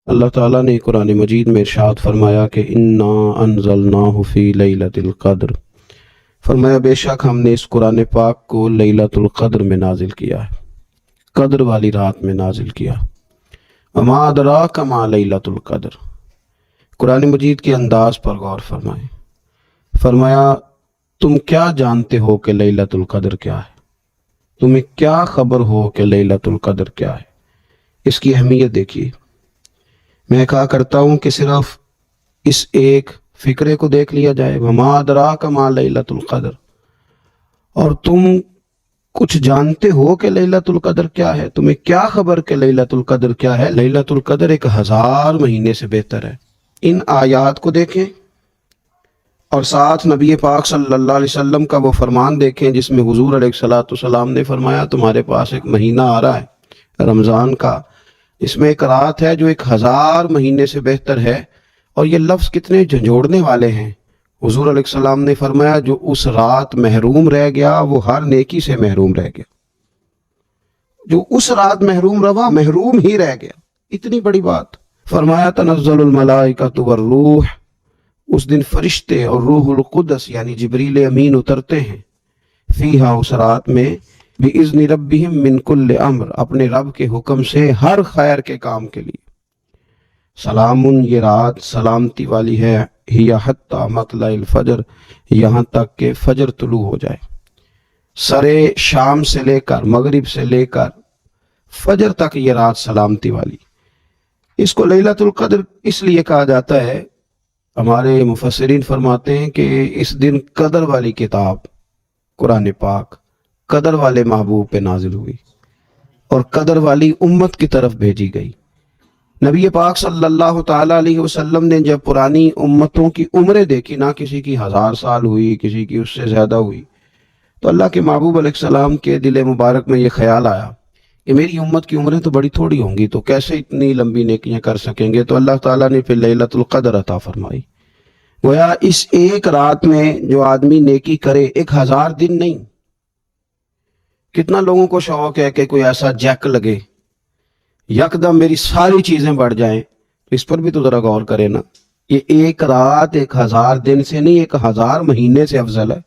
اللہ تعالیٰ نے قرآن مجید میں ارشاد فرمایا کہ انا انزلناہ فی لیلۃ القدر، فرمایا بے شک ہم نے اس قرآن پاک کو لیلۃ القدر میں نازل کیا ہے، قدر والی رات میں نازل کیا۔ وما ادراک ما لیلۃ القدر، قرآن مجید کے انداز پر غور فرمائیں۔ فرمایا تم کیا جانتے ہو کہ لیلۃ القدر کیا ہے؟ تمہیں کیا خبر ہو کہ لیلۃ القدر کیا ہے؟ اس کی اہمیت دیکھیے۔ میں کہا کرتا ہوں کہ صرف اس ایک فکرے کو دیکھ لیا جائے، وما ادراک ما لیلۃ القدر، اور تم کچھ جانتے ہو کہ لیلۃ القدر کیا ہے؟ تمہیں کیا خبر کہ لیلۃ القدر کیا ہے؟ لیلۃ القدر 1000 مہینے سے بہتر ہے۔ ان آیات کو دیکھیں اور ساتھ نبی پاک صلی اللہ علیہ وسلم کا وہ فرمان دیکھیں جس میں حضور علیہ الصلوۃ والسلام نے فرمایا تمہارے پاس ایک مہینہ آ رہا ہے رمضان کا، اس میں ایک رات ہے جو 1000 مہینے سے بہتر ہے۔ اور یہ لفظ کتنے جھنجھوڑنے والے ہیں۔ حضور علیہ السلام نے فرمایا جو اس رات محروم رہ گیا وہ ہر نیکی سے محروم رہ گیا۔ جو اس رات محروم رہا محروم ہی رہ گیا، اتنی بڑی بات۔ فرمایا تنزل الملائکۃ والروح، اس دن فرشتے اور روح القدس یعنی جبریل امین اترتے ہیں، فیہا اس رات میں، بِإِذْنِ رَبِّهِمْ مِنْ كُلِّ امر، اپنے رب کے حکم سے ہر خیر کے کام کے لیے۔ سلام، یہ رات سلامتی والی ہے، ہی حتی مطلع الفجر، یہاں تک کہ فجر طلوع ہو جائے۔ سرے شام سے لے کر مغرب سے لے کر فجر تک یہ رات سلامتی والی۔ اس کو لیلۃ القدر اس لیے کہا جاتا ہے، ہمارے مفسرین فرماتے ہیں کہ اس دن قدر والی کتاب قرآن پاک قدر والے محبوب پہ نازل ہوئی اور قدر والی امت کی طرف بھیجی گئی۔ نبی پاک صلی اللہ تعالیٰ علیہ وسلم نے جب پرانی امتوں کی عمریں دیکھی، نہ کسی کی 1000 سال ہوئی، کسی کی اس سے زیادہ ہوئی، تو اللہ کے محبوب علیہ السلام کے دل مبارک میں یہ خیال آیا کہ میری امت کی عمریں تو بڑی تھوڑی ہوں گی، تو کیسے اتنی لمبی نیکیاں کر سکیں گے؟ تو اللہ تعالیٰ نے پھر لیلۃ القدر عطا فرمائی۔ گویا اس ایک رات میں جو آدمی نیکی کرے، 1000 دن نہیں۔ کتنا لوگوں کو شوق ہے کہ کوئی ایسا جیک لگے، یکدم میری ساری چیزیں بڑھ جائیں، اس پر بھی تو ذرا غور کرے نا۔ یہ ایک رات 1000 دن سے نہیں، 1000 مہینے سے افضل ہے۔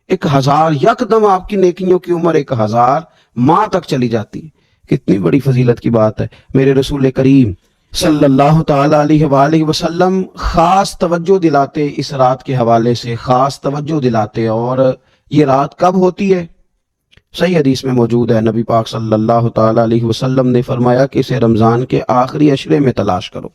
1000 یکدم آپ کی نیکیوں کی عمر 1000 ماہ تک چلی جاتی ہے۔ کتنی بڑی فضیلت کی بات ہے۔ میرے رسول کریم صلی اللہ تعالیٰ علیہ وآلہ وسلم خاص توجہ دلاتے، اس رات کے حوالے سے خاص توجہ دلاتے۔ اور یہ رات کب ہوتی ہے؟ صحیح حدیث میں موجود ہے، نبی پاک صلی اللہ تعالیٰ علیہ وسلم نے فرمایا کہ اسے رمضان کے آخری عشرے میں تلاش کرو۔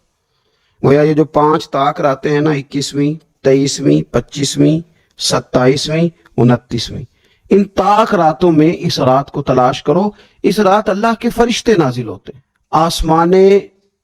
گویا یہ جو 5 طاق راتیں ہیں نا، 21ویں، 23ویں، 25ویں، 27ویں، 29ویں، ان طاق راتوں میں اس رات کو تلاش کرو۔ اس رات اللہ کے فرشتے نازل ہوتے ہیں، آسمان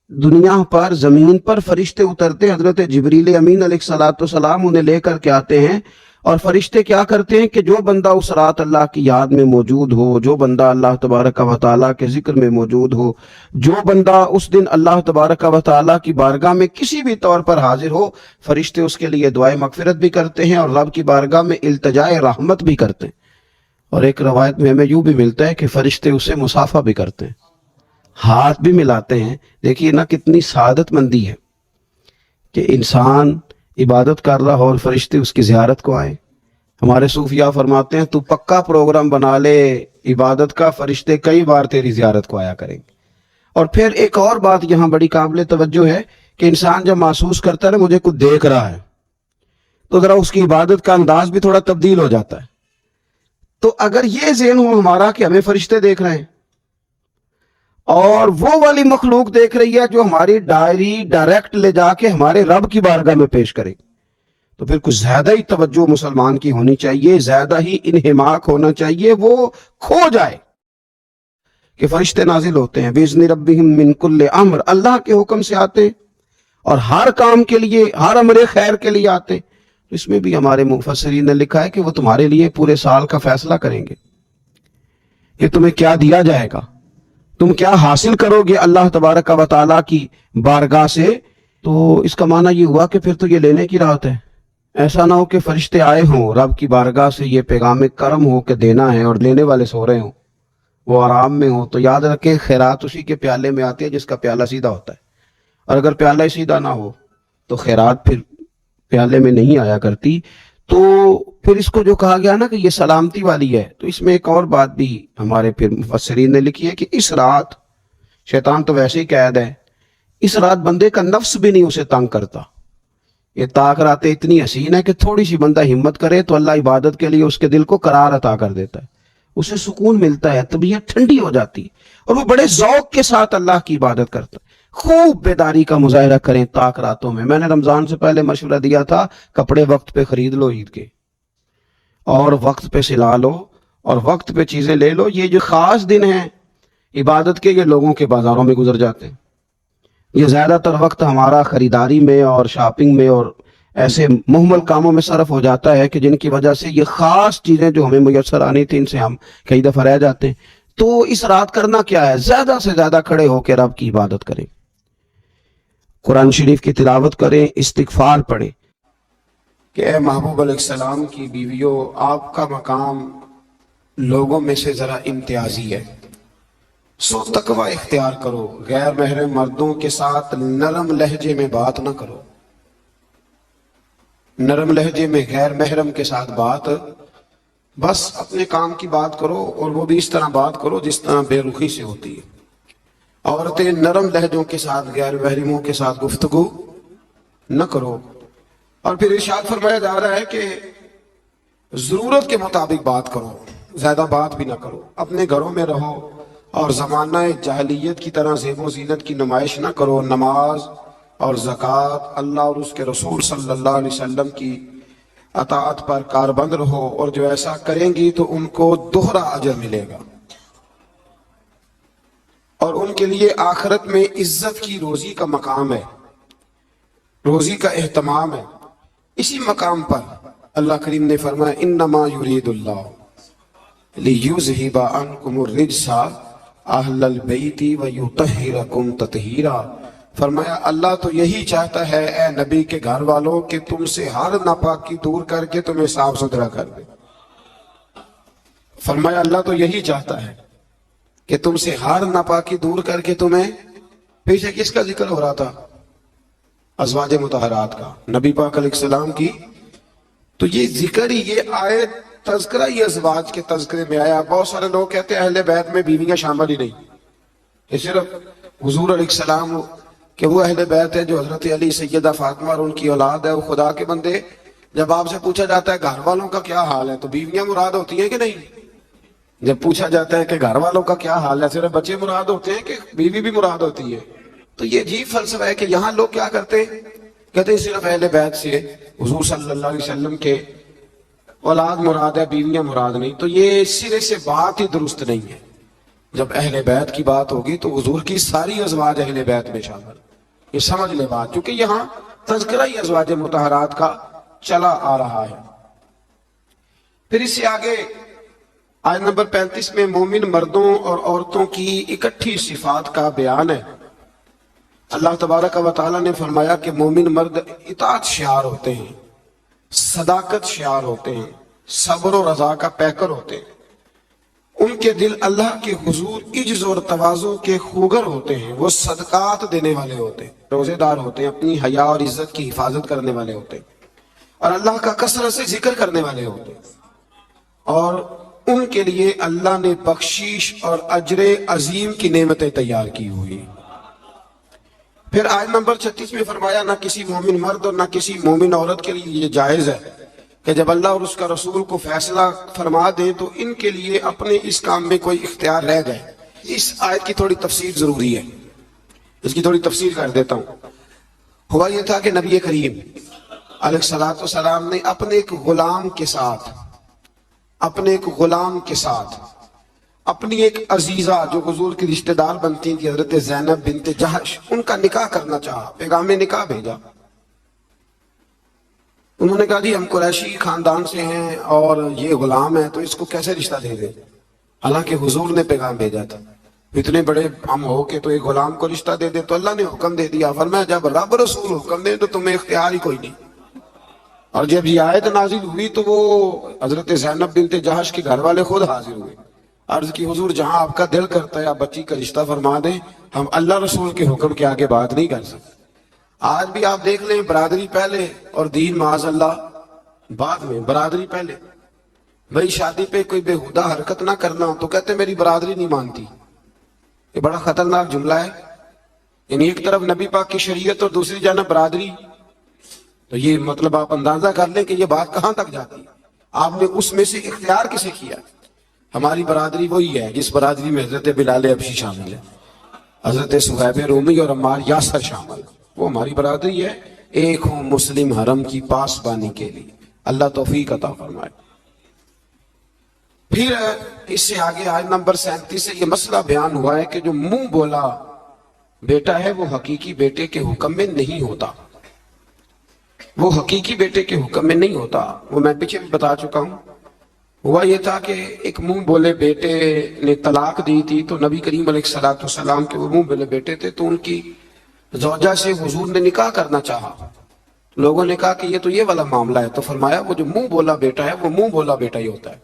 دنیا پر، زمین پر فرشتے اترتے، حضرت جبریل امین علیہ الصلوۃ والسلام انہیں لے کر کے آتے ہیں۔ اور فرشتے کیا کرتے ہیں کہ جو بندہ اس رات اللہ کی یاد میں موجود ہو، جو بندہ اللہ تبارک و تعالیٰ کے ذکر میں موجود ہو، جو بندہ اس دن اللہ تبارک و تعالیٰ کی بارگاہ میں کسی بھی طور پر حاضر ہو، فرشتے اس کے لیے دعائے مغفرت بھی کرتے ہیں اور رب کی بارگاہ میں التجائے رحمت بھی کرتے ہیں۔ اور ایک روایت میں ہمیں یوں بھی ملتا ہے کہ فرشتے اسے مصافحہ بھی کرتے ہیں، ہاتھ بھی ملاتے ہیں۔ دیکھیے نا کتنی سعادت مندی ہے کہ انسان عبادت کر رہا ہو اور فرشتے اس کی زیارت کو آئیں۔ ہمارے صوفیاء فرماتے ہیں تو پکا پروگرام بنا لے عبادت کا، فرشتے کئی بار تیری زیارت کو آیا کریں گے۔ اور پھر ایک اور بات یہاں بڑی قابل توجہ ہے کہ انسان جب محسوس کرتا ہے مجھے کچھ دیکھ رہا ہے، تو ذرا اس کی عبادت کا انداز بھی تھوڑا تبدیل ہو جاتا ہے۔ تو اگر یہ ذہن ہو ہمارا کہ ہمیں فرشتے دیکھ رہے ہیں اور وہ والی مخلوق دیکھ رہی ہے جو ہماری ڈائری ڈائریکٹ لے جا کے ہمارے رب کی بارگاہ میں پیش کرے، تو پھر کچھ زیادہ ہی توجہ مسلمان کی ہونی چاہیے، زیادہ ہی انہماک ہونا چاہیے، وہ کھو جائے کہ فرشتے نازل ہوتے ہیں، بِإِذْنِ رَبِّهِمْ مِنْ كُلِّ امر، اللہ کے حکم سے آتے ہیں اور ہر کام کے لیے، ہر امر خیر کے لیے آتے ہیں۔ اس میں بھی ہمارے مفسرین نے لکھا ہے کہ وہ تمہارے لیے پورے سال کا فیصلہ کریں گے کہ تمہیں کیا دیا جائے گا، تم کیا حاصل کرو گے اللہ تبارک و تعالیٰ کی بارگاہ سے۔ تو اس کا معنی یہ ہوا کہ پھر تو یہ لینے کی رات ہے۔ ایسا نہ ہو کہ فرشتے آئے ہوں رب کی بارگاہ سے، یہ پیغام کرم ہو کہ دینا ہے اور لینے والے سو رہے ہوں، وہ آرام میں ہوں، تو یاد رکھیں خیرات اسی کے پیالے میں آتی ہے جس کا پیالہ سیدھا ہوتا ہے۔ اور اگر پیالہ سیدھا نہ ہو تو خیرات پھر پیالے میں نہیں آیا کرتی. تو پھر اس کو جو کہا گیا نا کہ یہ سلامتی والی ہے، تو اس میں ایک اور بات بھی ہمارے پھر مفسرین نے لکھی ہے کہ اس رات شیطان تو ویسے ہی قید ہے، اس رات بندے کا نفس بھی نہیں اسے تنگ کرتا. یہ طاق راتیں اتنی حسین ہے کہ تھوڑی سی بندہ ہمت کرے تو اللہ عبادت کے لیے اس کے دل کو قرار عطا کر دیتا ہے، اسے سکون ملتا ہے، طبیعت ٹھنڈی ہو جاتی ہے اور وہ بڑے ذوق کے ساتھ اللہ کی عبادت کرتا ہے. خوب بیداری کا مظاہرہ کریں طاق راتوں میں نے رمضان سے پہلے مشورہ دیا تھا، کپڑے وقت پہ خرید لو عید کے، اور وقت پہ سلا لو، اور وقت پہ چیزیں لے لو. یہ جو خاص دن ہیں عبادت کے، یہ لوگوں کے بازاروں میں گزر جاتے ہیں. یہ زیادہ تر وقت ہمارا خریداری میں اور شاپنگ میں اور ایسے مہمل کاموں میں صرف ہو جاتا ہے کہ جن کی وجہ سے یہ خاص چیزیں جو ہمیں میسر آنی تھی ان سے ہم کئی دفعہ رہ جاتے ہیں. تو اس رات کرنا کیا ہے؟ زیادہ سے زیادہ کھڑے ہو کے رب کی عبادت کریں، قرآن شریف کی تلاوت کریں، استغفار پڑھیں کہ اے محبوب علیہ السلام کی بیویوں، آپ کا مقام لوگوں میں سے ذرا امتیازی ہے، سو تقوی اختیار کرو، غیر محرم مردوں کے ساتھ نرم لہجے میں بات نہ کرو. نرم لہجے میں غیر محرم کے ساتھ بات، بس اپنے کام کی بات کرو، اور وہ بھی اس طرح بات کرو جس طرح بے رخی سے ہوتی ہے. عورتیں نرم لہجوں کے ساتھ غیر محرموں کے ساتھ گفتگو نہ کرو. اور پھر ارشاد فرمایا جا رہا ہے کہ ضرورت کے مطابق بات کرو، زیادہ بات بھی نہ کرو، اپنے گھروں میں رہو اور زمانہ جاہلیت کی طرح زیب و زینت کی نمائش نہ کرو. نماز اور زکوٰۃ، اللہ اور اس کے رسول صلی اللہ علیہ وسلم کی اطاعت پر کاربند رہو، اور جو ایسا کریں گی تو ان کو دوہرا اجر ملے گا، اور ان کے لیے آخرت میں عزت کی روزی کا مقام ہے، روزی کا اہتمام ہے. اسی مقام پر اللہ کریم نے فرمایا انما یرید اللہ لیذہب عنکم الرجس اہل البیت ویطہرکم تطہیرا. فرمایا اللہ تو یہی چاہتا ہے اے نبی کے گھر والوں کہ تم سے ہر ناپاکی دور کر کے تمہیں صاف ستھرا کر دے. فرمایا اللہ تو یہی چاہتا ہے کہ تم سے ہر ناپاکی دور کر کے تمہیں، پیچھے کس کا ذکر ہو رہا تھا؟ ازواج مطہرات کا، نبی پاک علیہ السلام کی. تو یہ ذکر ہی، یہ آیت تذکرہ ہی ازواج کے تذکرے میں آیا. بہت سارے لوگ کہتے ہیں اہل بیت میں بیویاں شامل ہی نہیں، یہ صرف حضور علیہ السلام کہ وہ اہل بیت ہے جو حضرت علی، سیدہ فاطمہ اور ان کی اولاد ہے. وہ خدا کے بندے، جب آپ سے پوچھا جاتا ہے گھر والوں کا کیا حال ہے تو بیویاں مراد ہوتی ہیں کہ نہیں؟ جب پوچھا جاتا ہے کہ گھر والوں کا کیا حال ہے صرف بچے مراد ہوتے ہیں کہ بیوی بھی مراد ہوتی ہے؟ تو یہ عجیب فلسفہ ہے کہ یہاں لوگ کیا کرتے ہیں، کہتے ہیں صرف اہل بیت سے حضور صلی اللہ علیہ وسلم کے اولاد مراد ہے، بیویاں مراد نہیں. تو یہ سرے سے بات ہی درست نہیں ہے. جب اہل بیت کی بات ہوگی تو حضور کی ساری ازواج اہل بیت میں شامل. یہ سمجھ لے بات، کیونکہ یہاں تذکرہ ہی ازواج مطہرات کا چلا آ رہا ہے. پھر اس سے آگے آیت نمبر 35 میں مومن مردوں اور عورتوں کی اکٹھی صفات کا بیان ہے. اللہ تبارک و تعالیٰ نے فرمایا کہ مومن مرد اطاعت شعار ہوتے ہیں، صداقت شعار ہوتے ہیں، صبر و رضا کا پیکر ہوتے ہیں. ان کے دل اللہ کے حضور عجز اور تواضع کے خوگر ہوتے ہیں. وہ صدقات دینے والے ہوتے ہیں، روزے دار ہوتے ہیں، اپنی حیا اور عزت کی حفاظت کرنے والے ہوتے ہیں، اور اللہ کا کثرت سے ذکر کرنے والے ہوتے ہیں. اور ان کے لیے اللہ نے بخشش اور اجر عظیم کی نعمتیں تیار کی ہوئی. پھر آیت نمبر 36 میں فرمایا نہ کسی مومن مرد اور نہ کسی مومن عورت کے لیے یہ جائز ہے کہ جب اللہ اور اس کا رسول کو فیصلہ فرما دیں تو ان کے لیے اپنے اس کام میں کوئی اختیار رہ جائے. اس آیت کی تھوڑی تفسیر ضروری ہے، اس کی تھوڑی تفسیر کر دیتا ہوں. ہوا یہ تھا کہ نبی کریم علیہ الصلوۃ والسلام نے اپنے ایک غلام کے ساتھ اپنی ایک عزیزہ جو حضور کی رشتہ دار بنتی تھی حضرت زینب بنت جہش، ان کا نکاح کرنا چاہا، پیغام نکاح بھیجا. انہوں نے کہا جی ہم قریشی خاندان سے ہیں اور یہ غلام ہے تو اس کو کیسے رشتہ دے دیں، حالانکہ حضور نے پیغام بھیجا تھا. اتنے بڑے ہم ہو کے تو ایک غلام کو رشتہ دے دے. تو اللہ نے حکم دے دیا، فرمایا جب رب رسول حکم دے تو تمہیں اختیار ہی کوئی نہیں. اور جب یہ آیت نازل ہوئی تو وہ حضرت زینب بنت جہش کے گھر والے خود حاضر ہوئے. عرض کی حضور جہاں آپ کا دل کرتا ہے آپ بچی کا رشتہ فرما دیں، ہم اللہ رسول کے حکم کے آگے بات نہیں کر سکتے. آج بھی آپ دیکھ لیں، برادری پہلے اور دین معاذ اللہ بعد میں۔ برادری پہلے، بھائی شادی پہ کوئی بےہودہ حرکت نہ کرنا تو کہتے میری برادری نہیں مانتی۔ یہ بڑا خطرناک جملہ ہے، یعنی ایک طرف نبی پاک کی شریعت اور دوسری جانب برادری، تو یہ مطلب آپ اندازہ کر لیں کہ یہ بات کہاں تک جاتی ہے۔ آپ نے اس میں سے اختیار کسے کیا؟ ہماری برادری وہی ہے جس برادری میں حضرت بلال حبشی شامل ہے، حضرت صہیب رومی اور عمار یاسر شامل، وہ ہماری برادری ہے، ایک ہوں مسلم حرم کی پاسبانی کے لیے۔ اللہ توفیق عطا فرمائے۔ پھر اس سے آگے آیت نمبر 37 سے یہ مسئلہ بیان ہوا ہے کہ جو منہ بولا بیٹا ہے وہ حقیقی بیٹے کے حکم میں نہیں ہوتا، وہ حقیقی بیٹے کے حکم میں نہیں ہوتا۔ وہ میں پیچھے بھی بتا چکا ہوں۔ ہوا یہ تھا کہ ایک منہ بولے بیٹے نے طلاق دی تھی، تو نبی کریم علیہ السلام کے وہ منہ بولے بیٹے تھے، تو ان کی زوجہ سے حضور نے نکاح کرنا چاہا۔ لوگوں نے کہا کہ یہ تو یہ والا معاملہ ہے، تو فرمایا وہ جو منہ بولا بیٹا ہے وہ منہ بولا بیٹا ہی ہوتا ہے۔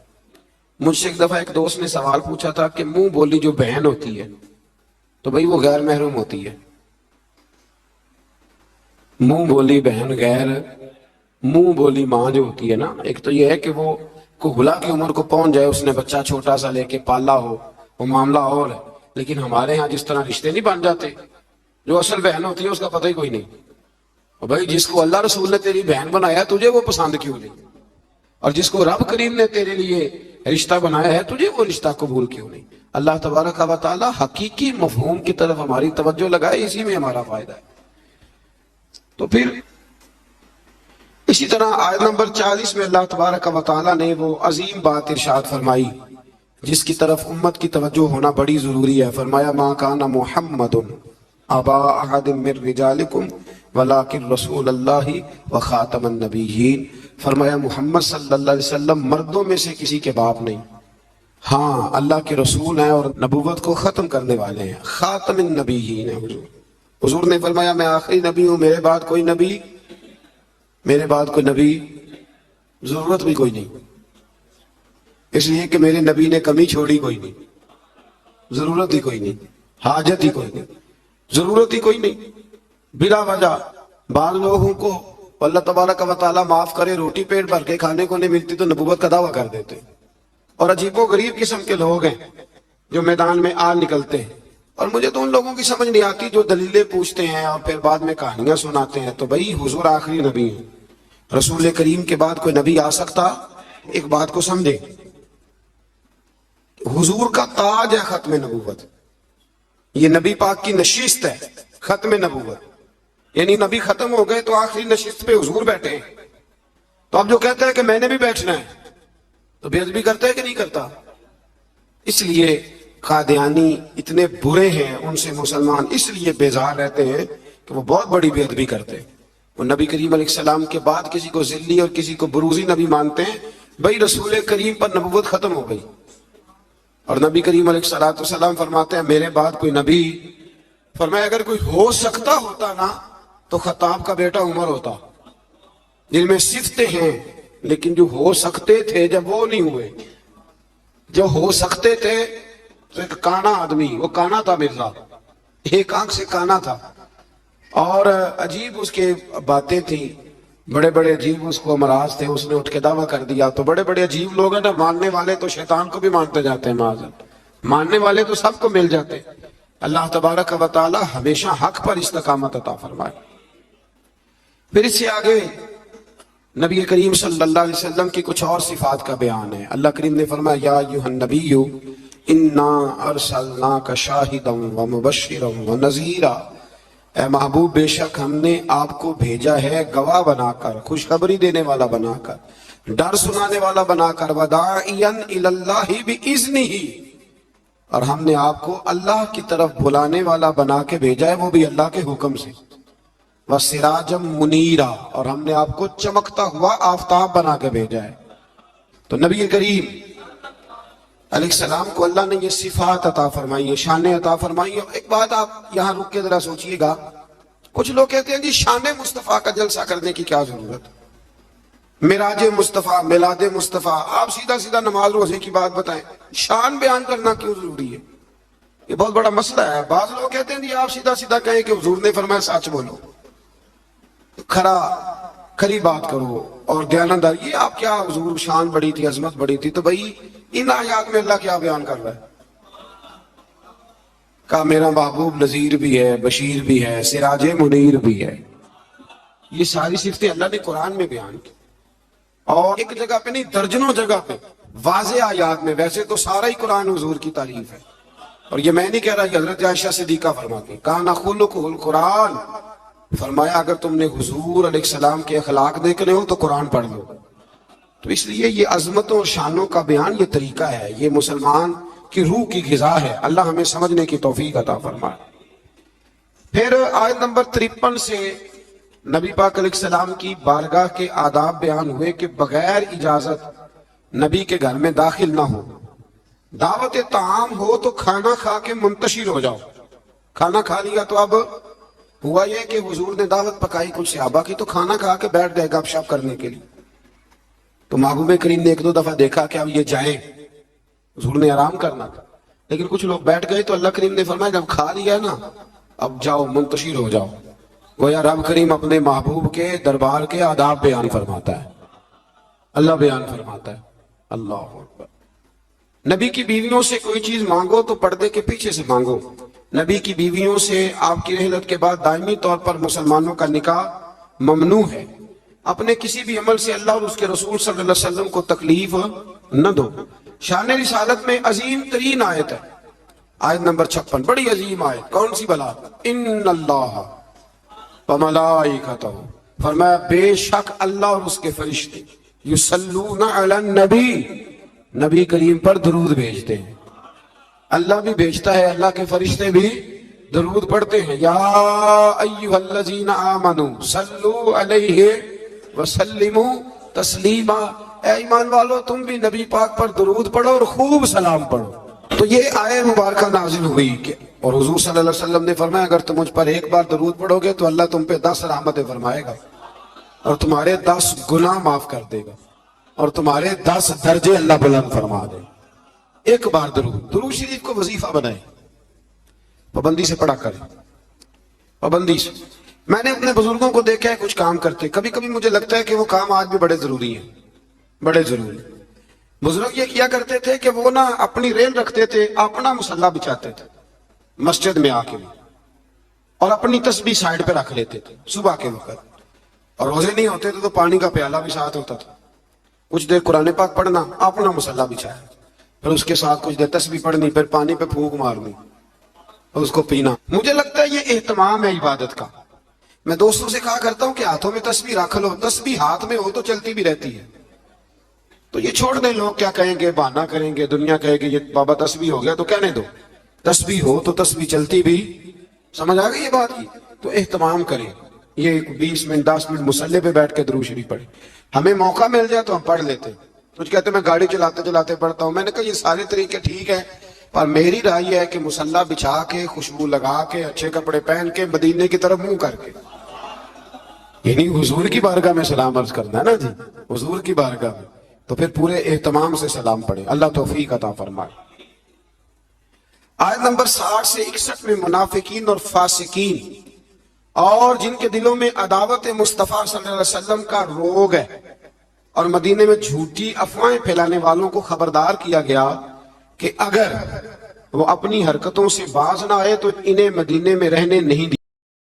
مجھ سے ایک دفعہ ایک دوست نے سوال پوچھا تھا کہ منہ بولی جو بہن ہوتی ہے تو بھئی وہ غیر محرم ہوتی ہے۔ منہ بولی بہن غیر، منہ بولی ماں جو ہوتی ہے نا، ایک تو یہ ہے کہ وہ کو گلا کی عمر کو پہنچ جائے، اس نے بچہ چھوٹا سا لے کے پالا ہو، وہ معاملہ اور ہے، لیکن ہمارے ہاں جس طرح رشتے نہیں بن جاتے، جو اصل بہن ہوتی ہے اس کا پتہ ہی کوئی نہیں۔ اور بھائی جس کو اللہ رسول نے تیری بہن بنایا تجھے وہ پسند کیوں نہیں، اور جس کو رب کریم نے تیرے لیے رشتہ بنایا ہے تجھے وہ رشتہ قبول کیوں نہیں۔ اللہ تبارک و تعالی حقیقی مفہوم کی طرف ہماری توجہ لگائے، اسی میں ہمارا فائدہ ہے۔ تو پھر اسی طرح آیت نمبر 40 میں اللہ تبارک و تعالی نے وہ عظیم بات ارشاد فرمائی جس کی طرف امت کی توجہ ہونا بڑی ضروری ہے۔ فرمایا ما کان محمد ابا احد من رجالکم ولکن رسول اللہ وخاتم النبیین۔ فرمایا محمد صلی اللہ علیہ وسلم مردوں میں سے کسی کے باپ نہیں، ہاں اللہ کے رسول ہیں اور نبوت کو ختم کرنے والے ہیں، خاتم النبیین ہیں حضور۔ حضور نے فرمایا میں آخری نبی ہوں، میرے بعد کوئی نبی، میرے بعد کوئی نبی، ضرورت بھی کوئی نہیں، اس لیے کہ میرے نبی نے کمی چھوڑی کوئی نہیں، ضرورت ہی کوئی نہیں، حاجت ہی کوئی نہیں، ضرورت ہی کوئی نہیں۔ بلا وجہ بعض لوگوں کو اللہ تبارک و تعالیٰ معاف کرے روٹی پیٹ بھر کے کھانے کو نہیں ملتی تو نبوت کا دعویٰ کر دیتے، اور عجیب و غریب قسم کے لوگ ہیں جو میدان میں آ نکلتے ہیں، اور مجھے تو ان لوگوں کی سمجھ نہیں آتی جو دلیلیں پوچھتے ہیں اور پھر بعد میں کہانیاں سناتے ہیں۔ تو بھائی حضور آخری نبی ہیں، رسول کریم کے بعد کوئی نبی آ سکتا؟ ایک بات کو سمجھے، حضور کا تاج ہے ختم نبوت، یہ نبی پاک کی نشست ہے ختم نبوت، یعنی نبی ختم ہو گئے تو آخری نشست پہ حضور بیٹھے ہیں۔ تو اب جو کہتے ہیں کہ میں نے بھی بیٹھنا ہے تو بے ادبی کرتا ہے کہ نہیں کرتا؟ اس لیے قادیانی اتنے برے ہیں، ان سے مسلمان اس لیے بیزار رہتے ہیں کہ وہ بہت بڑی بے ادبی کرتے ہیں۔ وہ نبی کریم علیہ السلام کے بعد کسی کو ذلی اور کسی کو بروزی نبی مانتے ہیں۔ بھائی رسول کریم پر نبوت ختم ہو گئی، اور نبی کریم علیہ السلام فرماتے ہیں میرے بعد کوئی نبی، فرمایا اگر کوئی ہو سکتا ہوتا نا تو خطاب کا بیٹا عمر ہوتا، جن میں صفتیں ہیں لیکن جو ہو سکتے تھے جب وہ نہیں ہوئے، جو ہو سکتے تھے تو ایک کانا آدمی، وہ کانا تھا مرزا، ایک آنکھ سے کانا تھا، اور عجیب اس کے باتیں تھیں، بڑے بڑے عجیب اس کو امراض تھے، اس نے اٹھ کے دعویٰ کر دیا۔ تو بڑے بڑے عجیب لوگ ہیں نا، ماننے والے تو شیطان کو بھی مانتے جاتے ہیں، معاذ، ماننے والے تو سب کو مل جاتے ہیں۔ اللہ تبارک و تعالی ہمیشہ حق پر استقامت عطا فرمائے۔ پھر اس سے آگے نبی کریم صلی اللہ علیہ وسلم کی کچھ اور صفات کا بیان ہے۔ اللہ کریم نے فرمایا یا ایھا النبی انا ارسلناک شاہدا ومبشرا ونذیرا، اے محبوب بے شک ہم نے آپ کو بھیجا ہے گواہ بنا کر، خوشخبری دینے والا بنا کر، ڈر سنانے والا بنا کر، وداعیا الی اللہ باذنہ، اور ہم نے آپ کو اللہ کی طرف بلانے والا بنا کے بھیجا ہے، وہ بھی اللہ کے حکم سے، وسراجا منیرا، اور ہم نے آپ کو چمکتا ہوا آفتاب بنا کے بھیجا ہے۔ تو نبی کریم علیہ السلام کو اللہ نے یہ صفات عطا فرمائی ہے، شان عطا فرمائی ہے۔ ایک بات آپ یہاں رک کے ذرا سوچئے گا، کچھ لوگ کہتے ہیں جی شان مصطفیٰ کا جلسہ کرنے کی کیا ضرورت، معراج مصطفیٰ، میلاد مصطفیٰ، آپ سیدھا سیدھا نماز روزے کی بات بتائیں، شان بیان کرنا کیوں ضروری ہے؟ یہ بہت بڑا مسئلہ ہے۔ بعض لوگ کہتے ہیں جی آپ سیدھا سیدھا کہیں کہ حضور نے فرمایا سچ بولو، کھرا کھری بات کرو اور دیانتدار. یہ آپ کیا حضور شان بڑی تھی، عظمت بڑی تھی، تو بھائی ان آیات میں اللہ کیا بیان کر رہا ہے؟ کہا میرا محبوب نذیر بھی ہے، بشیر بھی ہے، سراج منیر بھی ہے. یہ ساری صفتیں اللہ نے قرآن میں بیان کی، اور ایک جگہ پہ نہیں، درجنوں جگہ پہ واضح آیات میں. ویسے تو سارا ہی قرآن حضور کی تعریف ہے، اور یہ میں نہیں کہہ رہا کہ حضرت عائشہ صدیقہ فرماتی. کان خلقہ القرآن، فرمایا اگر تم نے حضور علیہ السلام کے اخلاق دیکھنے ہو تو قرآن پڑھ لو. تو اس لیے یہ عظمتوں اور شانوں کا بیان یہ طریقہ ہے، یہ مسلمان کی روح کی غذا ہے. اللہ ہمیں سمجھنے کی توفیق عطا فرمائے. پھر آیت نمبر 53 سے نبی پاک علیہ السلام کی بارگاہ کے آداب بیان ہوئے کہ بغیر اجازت نبی کے گھر میں داخل نہ ہو. دعوت طعام ہو تو کھانا کھا کے منتشر ہو جاؤ. کھانا کھا لیا تو اب ہوا یہ کہ حضور نے دعوت پکائی کچھ صحابہ کی، تو کھانا کھا کے بیٹھ گئے گپ شپ کرنے کے لیے. تو محبوب کریم نے ایک دو دفعہ دیکھا کہ اب یہ جائیں، حضور نے آرام کرنا تھا، لیکن کچھ لوگ بیٹھ گئے. تو اللہ کریم نے فرمایا جب کھا لیا نا اب جاؤ منتشر ہو جاؤ. گویا رب کریم اپنے محبوب کے دربار کے آداب بیان فرماتا ہے، اللہ بیان فرماتا ہے. اللہ اکبر. نبی کی بیویوں سے کوئی چیز مانگو تو پردے کے پیچھے سے مانگو. نبی کی بیویوں سے آپ کی رحلت کے بعد دائمی طور پر مسلمانوں کا نکاح ممنوع ہے. اپنے کسی بھی عمل سے اللہ اور اس کے رسول صلی اللہ علیہ وسلم کو تکلیف نہ دو. شان رسالت میں عظیم ترین آیت ہے آیت نمبر 56، بڑی عظیم آیت. کون سی بلا؟ ان اللہ وملائکتہ، فرمایا بے شک اللہ اور اس کے فرشتے یصلون علی النبی، نبی کریم پر درود بھیجتے ہیں. اللہ بھی بھیجتا ہے، اللہ کے فرشتے بھی درود پڑھتے ہیں. یا ایھا الذین آمنوا صلوا علیہ وسلموا تسلیما، اے ایمان والو تم بھی نبی پاک پر درود پڑھو اور خوب سلام پڑھو. تو یہ آیت مبارکہ نازل ہوئی کہ اور حضور صلی اللہ علیہ وسلم نے فرمایا اگر تم مجھ پر ایک بار درود پڑھو گے تو اللہ تم پہ 10 رحمتیں فرمائے گا، اور تمہارے 10 گناہ معاف کر دے گا، اور تمہارے 10 درجے اللہ بلند فرما دے. ایک بار درود شریف کو وظیفہ بنائے، پابندی سے پڑھا کریں، پابندی سے. میں نے اپنے بزرگوں کو دیکھا ہے کچھ کام کرتے، کبھی کبھی مجھے لگتا ہے کہ وہ کام آج بھی بڑے ضروری ہیں، بڑے ضروری. بزرگ یہ کیا کرتے تھے کہ وہ نا اپنی ریل رکھتے تھے، اپنا مصلی بچھاتے تھے مسجد میں آ کے، اور اپنی تسبیح سائیڈ پہ رکھ لیتے تھے صبح کے وقت. اور روزے نہیں ہوتے تھے تو پانی کا پیالہ بھی ساتھ ہوتا تھا. کچھ دیر قرآن پاک پڑھنا، اپنا مصلی بچھایا، پھر اس کے ساتھ کچھ دیر تسبیح پڑھنی، پھر پانی پہ پھونک مارنی اور اس کو پینا. مجھے لگتا ہے یہ اہتمام ہے عبادت کا. میں دوستوں سے کہا کرتا ہوں کہ ہاتھوں میں تسبیح رکھ لو، تسبیح ہاتھ میں ہو تو چلتی بھی رہتی ہے. تو یہ چھوڑ دیں، لوگ کیا کہیں گے، بہانہ کریں گے، دنیا کہے گی یہ بابا تسبیح ہو گیا، تو کہنے دو. تسبیح ہو تو تسبیح چلتی بھی. سمجھ آ گئی یہ بات کی؟ تو اہتمام کریں. یہ 20 منٹ 10 منٹ مصلی پہ بیٹھ کے درود شریف پڑھیں. ہمیں موقع مل جائے تو ہم پڑھ لیتے. کچھ کہتے ہیں میں گاڑی چلاتے چلاتے پڑھتا ہوں. میں نے کہا یہ سارے طریقے ٹھیک ہیں، پر میری رائے یہ ہے کہ مصلی بچھا کے، خوشبو لگا کے، اچھے کپڑے پہن کے، مدینے کی طرف منہ کر کے، یعنی حضور کی بارگاہ میں سلام عرض کرنا ہے نا جی، حضور کی بارگاہ میں، تو پھر پورے اہتمام سے سلام پڑھیں. اللہ توفیق عطا فرمائے. آیت نمبر 60 سے 61 میں منافقین اور فاسقین اور جن کے دلوں میں عداوت مصطفیٰ صلی اللہ علیہ وسلم کا روگ ہے اور مدینے میں جھوٹی افواہیں پھیلانے والوں کو خبردار کیا گیا کہ اگر وہ اپنی حرکتوں سے باز نہ آئے تو انہیں مدینے میں رہنے نہیں دیا.